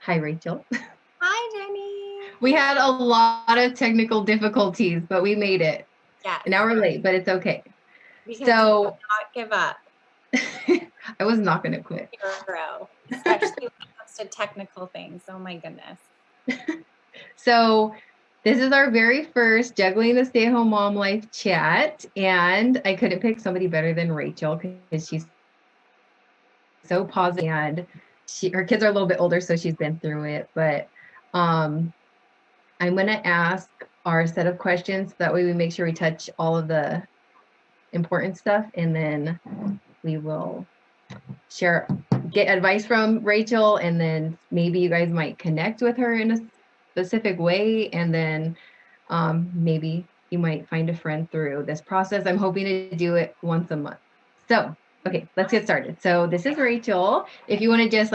Hi, Rachel. Hi, Jenny. We had a lot of technical difficulties, but we made it. Yes. An hour late, but it's okay. Because So do not give up. I was not going to quit. Hero, especially when it comes to technical things. Oh my goodness. So this is our very first Juggling the Stay-at-Home Mom Life chat, and I couldn't pick somebody better than Rachel because she's so positive, and her kids are a little bit older, so she's been through it. But I'm going to ask our set of questions so that way we make sure we touch all of the important stuff, and then we will get advice from Rachel, and then maybe you guys might connect with her in a specific way, and then maybe you might find a friend through this process. I'm hoping to do it once a month. So, okay, let's get started. So this is Rachel. If you want to just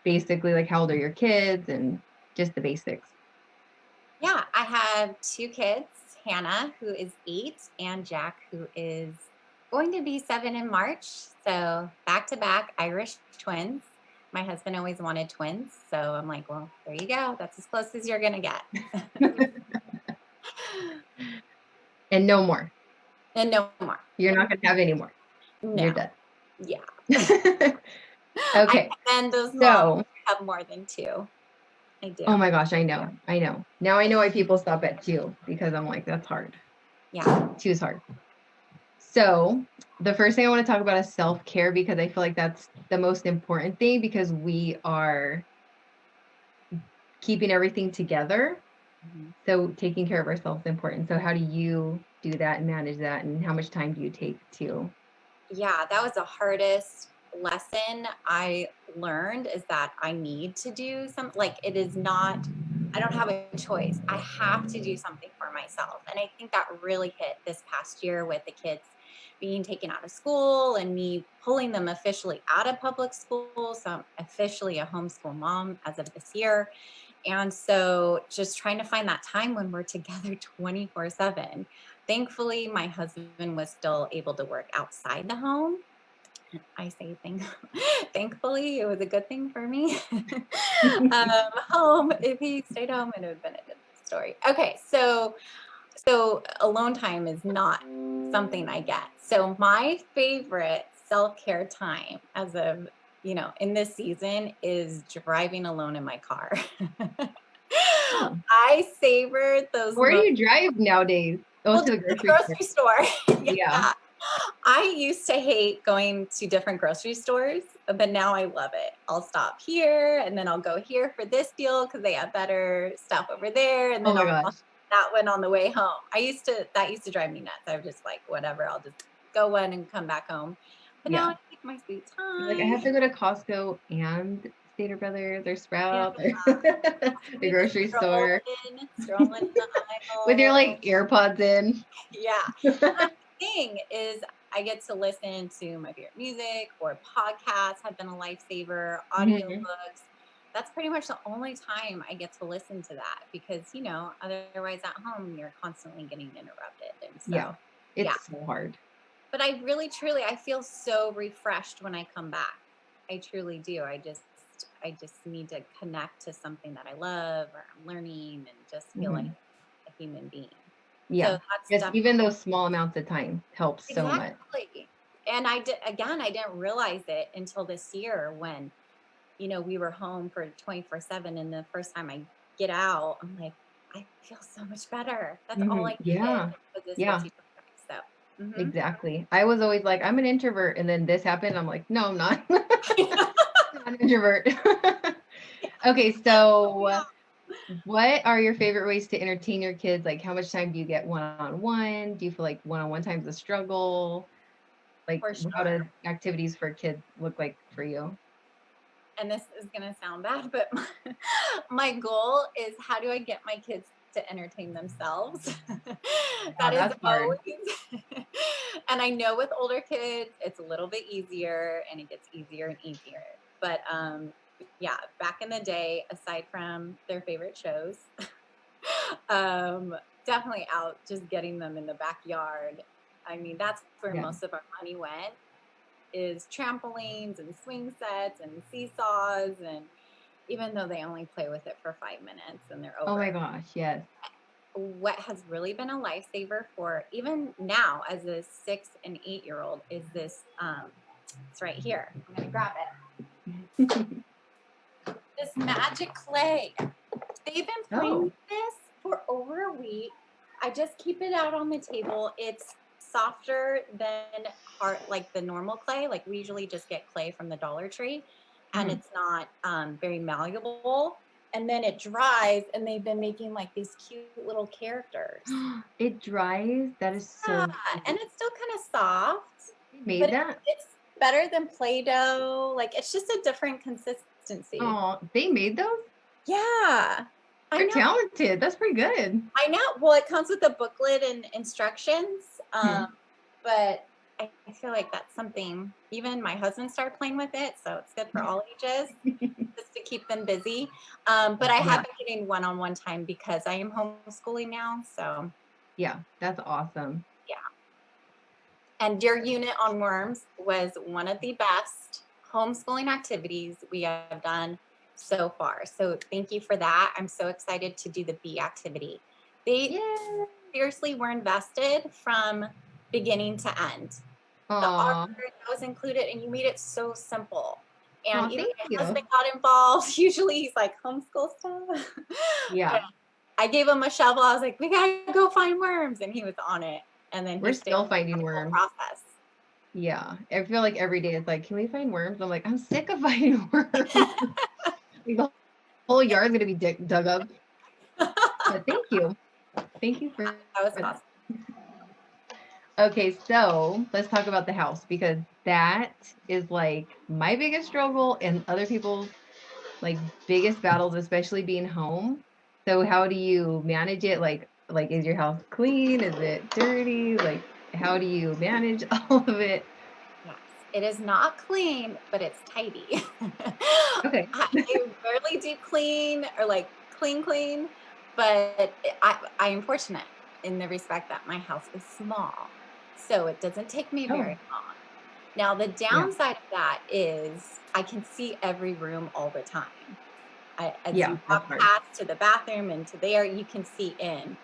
basically how old are your kids and just the basics. Yeah, I have 2 kids, Hannah, who is 8, and Jack, who is going to be 7 in March. So back-to-back Irish twins. My husband always wanted twins. So I'm like, well, there you go. That's as close as you're going to get. And no more. And no more. You're not going to have any more. No. You're done. Yeah. Okay. And those moms have more than 2. I do. Oh my gosh, I know. Now I know why people stop at 2, because I'm like, that's hard. Yeah. 2 is hard. So the first thing I want to talk about is self-care, because I feel like that's the most important thing, because we are keeping everything together. Mm-hmm. So taking care of ourselves is important. So how do you do that and manage that, and how much time do you take to? Yeah, that was the hardest lesson I learned, is that I need to do something. Like, it is not, I don't have a choice. I have to do something for myself. And I think that really hit this past year with the kids being taken out of school and me pulling them officially out of public school. So I'm officially a homeschool mom as of this year. And so just trying to find that time when we're together 24/7. Thankfully, my husband was still able to work outside the home. I say thankfully, it was a good thing for me. If he stayed home, it would have been a different story. Okay, so alone time is not something I get. So my favorite self-care time as of, in this season is driving alone in my car. I savor those. Where do you drive nowadays? To the grocery store. Yeah. I used to hate going to different grocery stores, but now I love it. I'll stop here and then I'll go here for this deal because they have better stuff over there. And then I'll that one on the way home. That used to drive me nuts. I was just like, whatever, I'll just go one and come back home. But now I take my sweet time. Like, I have to go to Costco and Stater Brothers or Sprouts or the grocery store. Strolling in the aisle. With your AirPods in. Yeah. The thing is, I get to listen to my favorite music, or podcasts have been a lifesaver, audiobooks. That's pretty much the only time I get to listen to that, because, otherwise at home, you're constantly getting interrupted. And so, it's so hard. But I really, truly, I feel so refreshed when I come back. I truly do. I just need to connect to something that I love, or I'm learning, and just feel like a human being. Yeah. So just even those small amounts of time helps so much. And I didn't realize it until this year when, we were home for 24/7. And the first time I get out, I'm like, I feel so much better. That's all I needed. Yeah. So. Exactly. I was always like, I'm an introvert. And then this happened. I'm like, no, I'm not. I'm not an introvert. Okay. So what are your favorite ways to entertain your kids? Like, how much time do you get one-on-one? Do you feel like one-on-one time is a struggle? Like, how do activities for kids look like for you? And this is going to sound bad, but my goal is, how do I get my kids to entertain themselves? That is always. And I know with older kids, it's a little bit easier, and it gets easier and easier. But yeah, back in the day, aside from their favorite shows, definitely out just getting them in the backyard. I mean, that's where most of our money went, is trampolines and swing sets and seesaws. And even though they only play with it for 5 minutes and they're Oh over. my gosh, yes. What has really been a lifesaver for even now as a 6 and 8-year-old is this, it's right here. I'm gonna grab it. This magic clay. They've been playing with this for over a week. I just keep it out on the table. It's softer than hard, like the normal clay. Like we usually just get clay from the Dollar Tree, and it's not very malleable. And then it dries, and they've been making like these cute little characters. It dries. That is so Yeah, cute. and it's still kind of soft, They made but that? it's better than Play-Doh. Like it's just a different consistency. Oh, they made those? Yeah, I They're know. talented. That's pretty good. I know. Well, it comes with a booklet and instructions, but I feel like that's something. Even my husband started playing with it, so it's good for all ages, just to keep them busy. But I have been getting one-on-one time because I am homeschooling now. So yeah, that's awesome. yeah. And your unit on worms was one of the best homeschooling activities we have done so far. So thank you for that. I'm so excited to do the bee activity. They seriously were invested from beginning to end. The art that was included, and you made it so simple. And even my husband got involved. Usually he's like, homeschool stuff. Yeah. But I gave him a shovel. I was like, we gotta go find worms, and he was on it. And then we're still finding worms. Process. Yeah, I feel like every day it's like, can we find worms? I'm like, I'm sick of finding worms. The whole yard's gonna be dug up. But thank you for that. Was awesome. Okay, so let's talk about the house, because that is like my biggest struggle and other people's like biggest battles, especially being home. So how do you manage it? Like is your house clean? Is it dirty? Like how do you manage all of it? Yes, it is not clean, but it's tidy. Okay. I rarely do clean or like clean, but I am fortunate in the respect that my house is small, so it doesn't take me very long. Now, the downside of that is I can see every room all the time. As you walk past to the bathroom and to there, you can see in.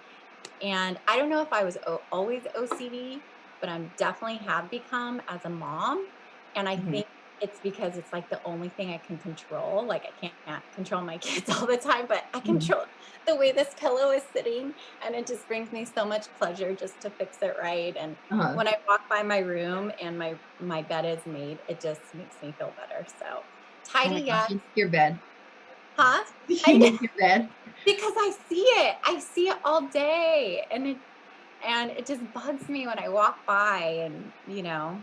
And I don't know if I was always OCD, but I'm definitely have become as a mom. And I think it's because it's like the only thing I can control. Like I can't control my kids all the time, but I control the way this pillow is sitting. And it just brings me so much pleasure just to fix it right. And when I walk by my room and my bed is made, it just makes me feel better. So tidy, yes. Your bed. Huh? You make your bed? Because I see it. I see it all day. And it just bugs me when I walk by and, yeah.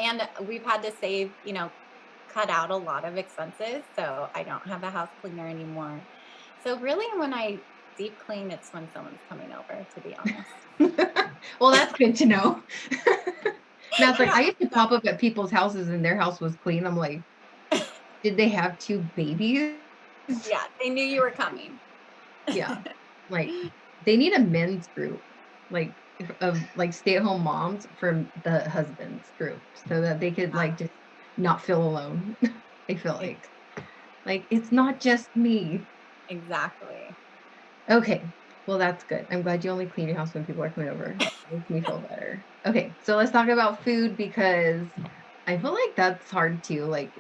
And we've had to save, cut out a lot of expenses. So I don't have a house cleaner anymore. So really when I deep clean, it's when someone's coming over, to be honest. Well, that's good to know. Matt's like, I used to pop up at people's houses and their house was clean. I'm like, did they have 2 babies? Yeah, they knew you were coming. Yeah. Like they need a men's group, like of like stay-at-home moms for the husbands group, so that they could like just not feel alone. I feel like it's not just me. Exactly. Okay. Well, that's good. I'm glad you only clean your house when people are coming over. It makes me feel better. Okay, so let's talk about food, because I feel like that's hard too. Like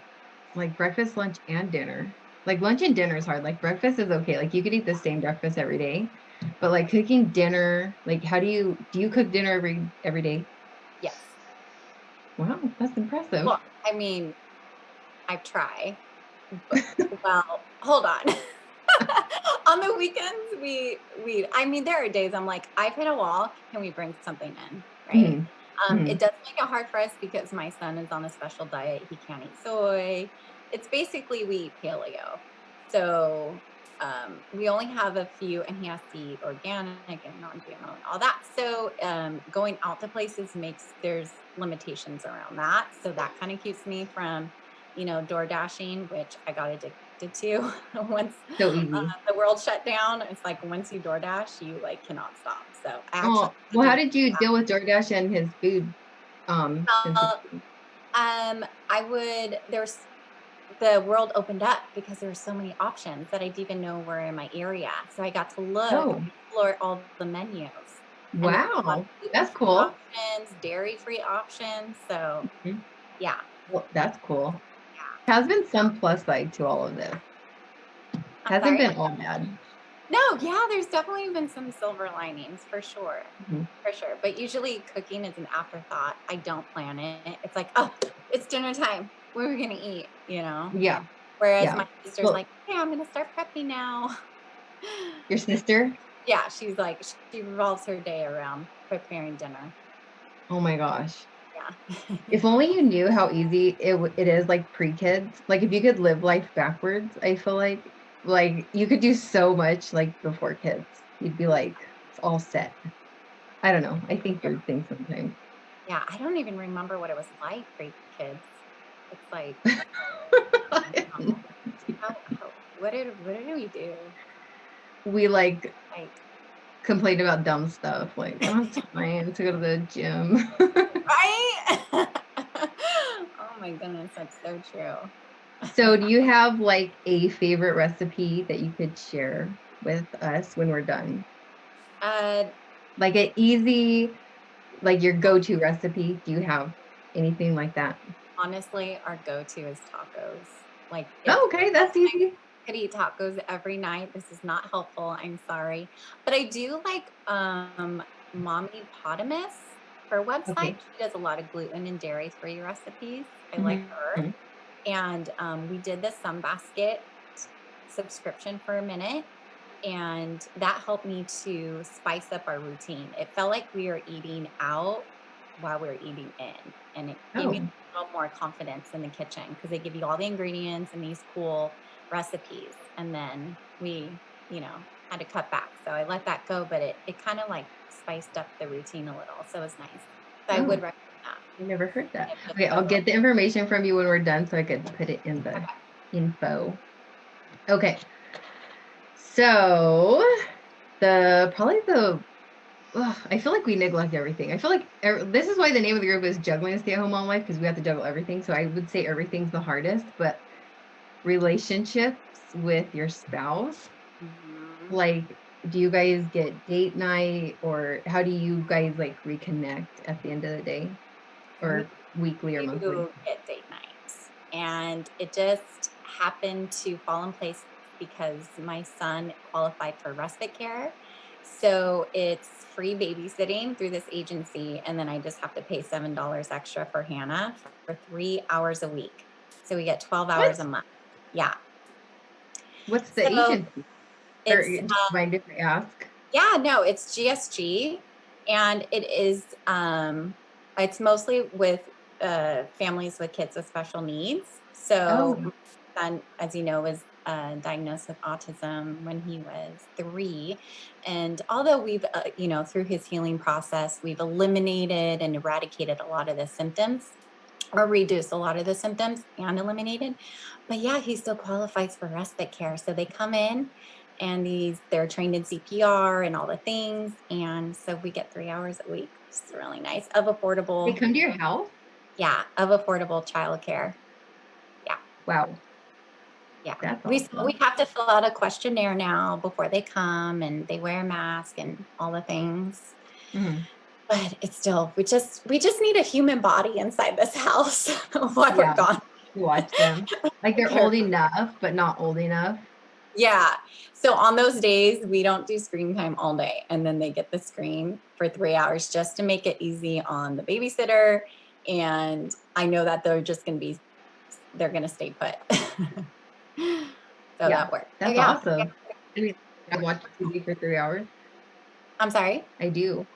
breakfast, lunch, and dinner. Like lunch and dinner is hard. Like breakfast is okay. Like you could eat the same breakfast every day. But like cooking dinner, like how do you cook dinner every day? Yes. Wow, that's impressive. Well, I mean, I try. But, well, hold on. On the weekends, I mean, there are days I'm like, I've hit a wall. Can we bring something in? Right. It does make it hard for us because my son is on a special diet. He can't eat soy. It's basically we eat paleo. So we only have a few, and he has to eat organic and non-GMO and all that. So going out to places there's limitations around that. So that kind of keeps me from, door dashing, which I got addicted to once So easy. the world shut down. It's like once you DoorDash, you like cannot stop. So well, how did you deal with DoorDash and his food? I would, the world opened up because there were so many options that I didn't even know were in my area. So I got to look Oh, and explore all the menus. And there were a lot of wow. That's gluten-free cool. options, dairy-free options. So Mhm. yeah, Well, that's cool. yeah. Has been some plus side to all of this. I'm Hasn't sorry. been all bad. No, yeah, there's definitely been some silver linings for sure. Mhm. For sure. But usually cooking is an afterthought. I don't plan it. It's like, oh, it's dinner time. What are we gonna eat? Yeah, Whereas yeah. my sister's Well, like, hey, I'm gonna start prepping now. your sister? Yeah, she's like, she revolves her day around preparing dinner. Oh my gosh. Yeah. If only you knew how easy it is, like, pre-kids. Like, if you could live life backwards, I feel like, you could do so much, like, before kids. You'd be like, "It's all set." I don't know. I think weird things sometimes. Yeah, I don't even remember what it was like pre-kids. It's like, I don't know. What did we do? We, like, Like, complained about dumb stuff, like, "I don't have time to go to the gym." right? Oh my goodness, that's so true. So, do you have, like, a favorite recipe that you could share with us when we're done? Uh, Like, an easy like, your go-to recipe? Do you have anything like that? Honestly, our go-to is tacos. Like, if Oh, okay, that's easy. I could eat tacos every night, this is not helpful, I'm sorry. But I do like, Mommy Potamus. Her website, Okay. she does a lot of gluten and dairy-free recipes. I like her. Mhm. And, we did the Sunbasket subscription for a minute, and that helped me to spice up our routine. It felt like we were eating out while we were eating in, and it gave me Oh, a little more confidence in the kitchen because they give you all the ingredients and these cool recipes. And then we, had to cut back. So I let that go, but it kind of like spiced up the routine a little. So it was nice. So I would oh, recommend that. I never heard that. If just Okay, a I'll little. get the information from you when we're done so I could put it in the info. Okay. So, I feel like we neglect everything. I feel like this is why the name of the group is Juggling a Stay-at-Home Mom Life because we have to juggle everything. So I would say everything's the hardest, but relationships with your spouse, Mhm. like, do you guys get date night or how do you guys like reconnect at the end of the day We or weekly or monthly? do get date nights. And it just happened to fall in place because my son qualified for respite care. So it's free babysitting through this agency. And then I just have to pay $7 extra for Hannah for 3 hours a week. So we get 12 hours a What? month. Yeah. What's the So agency? Or it's do you mind if I ask? yeah, no, it's GSG, and it's mostly with families with kids with special needs. So Oh, my son, as you know, was diagnosed with autism when he was 3, and although we've through his healing process, we've eliminated and eradicated a lot of the symptoms or reduced a lot of the symptoms and eliminated. But yeah, he still qualifies for respite care. So they come in and they're trained in CPR and all the things. And so we get 3 hours a week, which is really nice they affordable. come to your house? Yeah, of affordable childcare. Yeah, Wow, yeah. that's We awesome. have to fill out a questionnaire now before they come, and they wear a mask and all the things. Mhm. But it's still we just need a human body inside this house while we're Yeah, gone. you watch them. Like they're Care old for enough, but not old enough. Yeah. So on those days, we don't do screen time all day. And then they get the screen for 3 hours just to make it easy on the babysitter. And I know that they're going to stay put. So Yeah, that works. So that's yeah. awesome. I mean, I watch TV for 3 hours. I'm sorry. I do.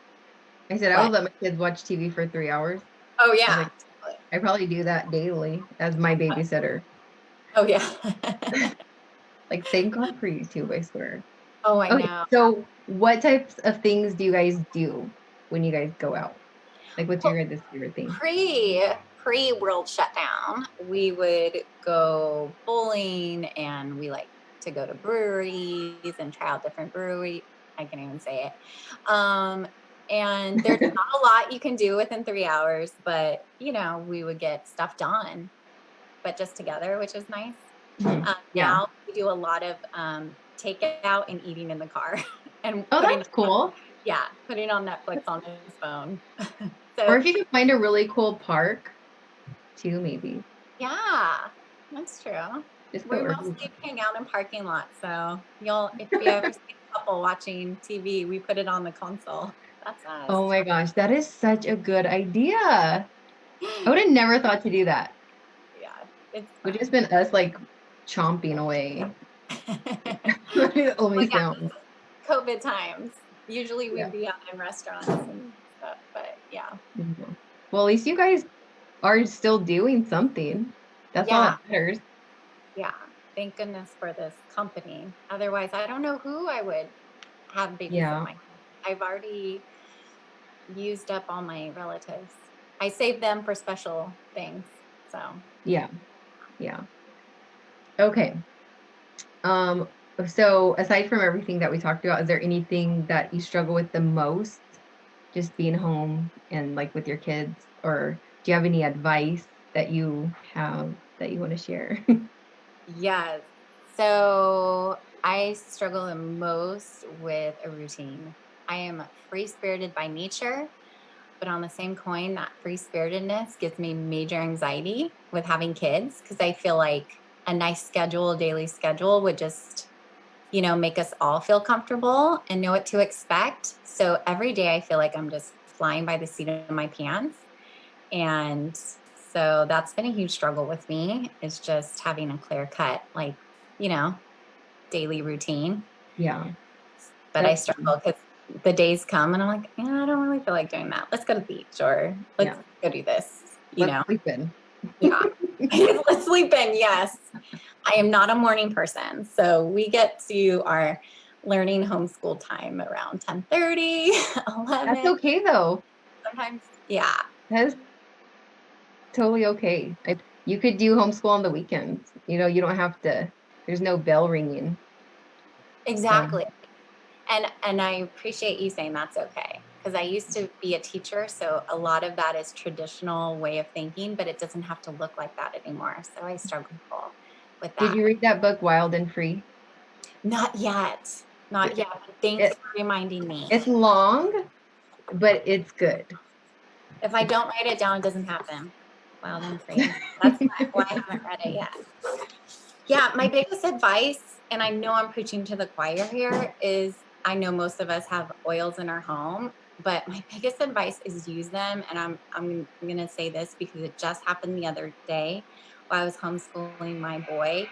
I said I would What? let my kids watch TV for 3 hours. Oh, I was yeah. like, I probably do that daily as my babysitter. Oh, yeah. Like, thank God for YouTube, I swear. Oh, I Okay, know. so what types of things do you guys do when you guys go out? Like, what's Well, your guys' favorite thing? pre world shutdown, we would go bowling, and we like to go to breweries and try out different brewery. I can't even say it. Um, and there's not a lot you can do within 3 hours, but we would get stuff done. but just together, which is nice. Yeah. Now we do a lot of takeout and eating in the car and Oh, that's cool. putting on Netflix on his phone. Or So if you can find a really cool park too, maybe. yeah, that's true. Just We put mostly hang out in parking lots. So if you ever see a couple watching TV, we put it on the console. That's us. Oh my gosh, that is such a good idea. I would have never thought to do that. Yeah, it's It would fun. just been us like chomping away. Well, Only yeah, sound. COVID times. Usually Yeah. we'd be out in restaurants and stuff, but yeah. Mhm. Well, at least you guys are still doing something. That's all Yeah, that matters. yeah. Thank goodness for this company. Otherwise, I don't know who I would have babysit Yeah. my. I've already used up all my relatives. I saved them for special things. So, Yeah. Yeah. Okay. Um, so aside from everything that we talked about, is there anything that you struggle with the most just being home and like with your kids? Or do you have any advice that you have that you want to share? yes. So, I struggle the most with a routine. I am free spirited by nature, but on the same coin, that free spiritedness gives me major anxiety with having kids because I feel like a nice schedule, daily schedule would just, make us all feel comfortable and know what to expect. So every day I feel like I'm just flying by the seat of my pants. And so that's been a huge struggle with me is just having a clear cut, like, you know, daily routine. Yeah, But I that's struggle because the days come and I'm like, I don't really feel like doing that. Let's go to the beach or let's yeah. go do this, Let's sleep in. Yeah. Let's sleep in. Yes. I am not a morning person. So we get to our learning homeschool time around 10:30, That's 11. okay though. Sometimes. Yeah. That is totally okay. You could do homeschool on the weekends. You don't have to, there's no bell ringing. So Exactly. And I appreciate you saying that's okay. Because I used to be a teacher, so a lot of that is traditional way of thinking, but it doesn't have to look like that anymore. So I struggle with did that. you read that book, Wild and Free? Not yet. Not It, yet. But thanks it for reminding me. it's long, but it's good. If I don't write it down, it doesn't happen. Wild and free. That's why I haven't read it yet. Yeah, my biggest advice, and I know I'm preaching to the choir here, is I know most of us have oils in our home, but my biggest advice is use them. And I'm gonna say this because it just happened the other day while I was homeschooling my boy.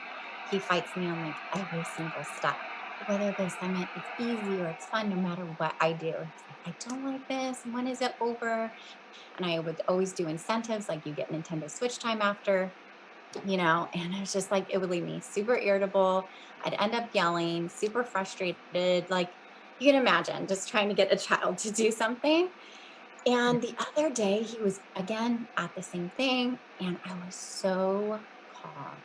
He fights me on like every single step. Whether the assignment is easy or it's fun, no matter what I do. He's like, I don't like this. When is it over? And I would always do incentives like you get Nintendo Switch time after, and it was just like it would leave me super irritable. I'd end up yelling, super frustrated. Like you can imagine just trying to get a child to do something. And the other day he was again at the same thing, and I was so calm.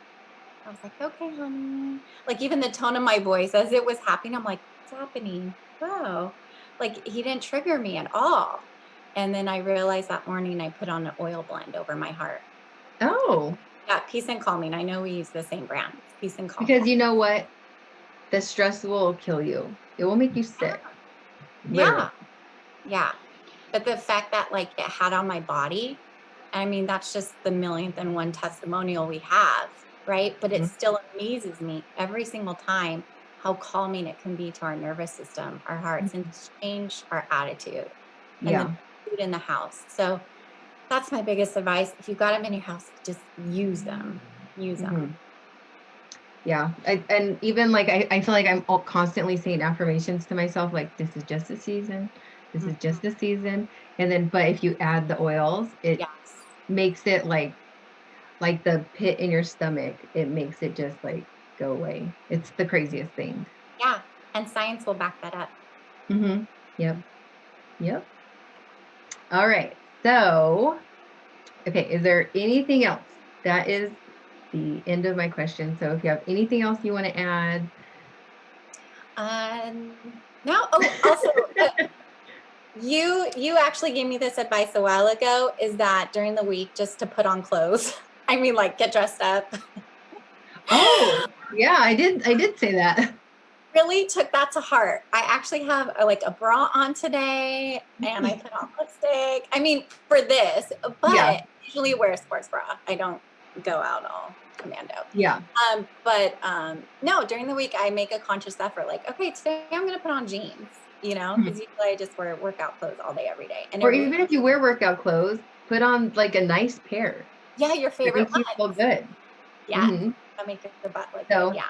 I was like, okay, honey. Like even the tone of my voice as it was happening, I'm like, what's happening? Whoa. Like he didn't trigger me at all. And then I realized that morning I put on an oil blend over my heart. Oh, Yeah, Peace and Calming. I know we use the same brand. Peace and Calming. because you know what? The stress will kill you. It will make you sick. Literally. Yeah. Yeah. But the fact that like it had on my body, I mean, that's just the millionth and one testimonial we have, right? But it Mhm. still amazes me every single time how calming it can be to our nervous system, our hearts, and change our attitude and the Yeah. food in the house. So that's my biggest advice. If you got them in your house, just use them. Use them. Mhm. Yeah. And even like I feel like I'm constantly saying affirmations to myself, like this is just a season. This is just a season. And then, but if you add the oils, it Yes. makes it like the pit in your stomach. It makes it just like go away. It's the craziest thing. Yeah. And science will back that up. Yep. Yep. All right. So, okay, is there anything else? That is the end of my question. So if you have anything else you want to add. No. Oh, also, uh, you actually gave me this advice a while ago. Is that during the week just to put on clothes? I mean, like, get dressed up. Oh, yeah, I did say that. Really took that to heart. I actually have like a bra on today and I put on lipstick. I mean, for this, but Yeah, I usually wear a sports bra. I don't go out all commando. yeah. No, during the week I make a conscious effort, like, okay, today I'm gonna put on jeans, Mhm. because usually I just wear workout clothes all day, every day. And it Or really, even if you wear workout clothes, put on, like, a nice pair yeah, your that favorite makes you one. feel good. Yeah. Mhm. That make your butt look good. So, Yeah.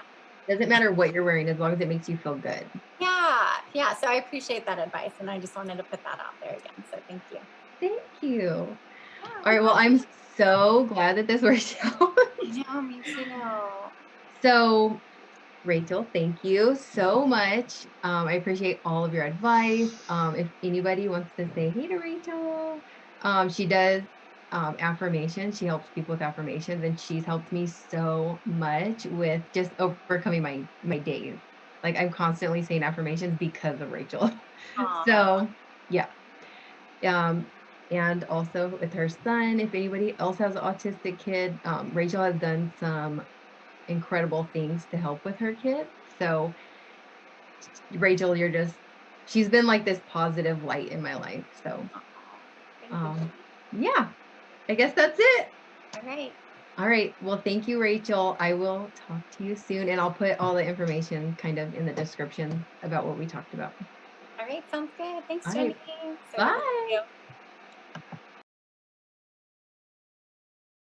doesn't matter what you're wearing as long as it makes you feel good. Yeah. Yeah. So I appreciate that advice. And I just wanted to put that out there again. So thank you. Thank you. Yeah, Alright, well, I'm so glad that this worked out. I know, me too. So, Rachel, thank you so much. I appreciate all of your advice. If anybody wants to say hey to Rachel, she does affirmations. She helps people with affirmations, and she's helped me so much with just overcoming my days. Like I'm constantly saying affirmations because of Rachel. Aw. So, yeah. Um, and also with her son, if anybody else has an autistic kid, Rachel has done some incredible things to help with her kid. So, Rachel, she's been like this positive light in my life. So, Thank you. um, yeah, I guess that's it. All right. All right. Well, thank you, Rachel. I will talk to you soon, and I'll put all the information kind of in the description about what we talked about. All right. Sounds good. Thanks, All Jenny. right. So good to see Bye. you.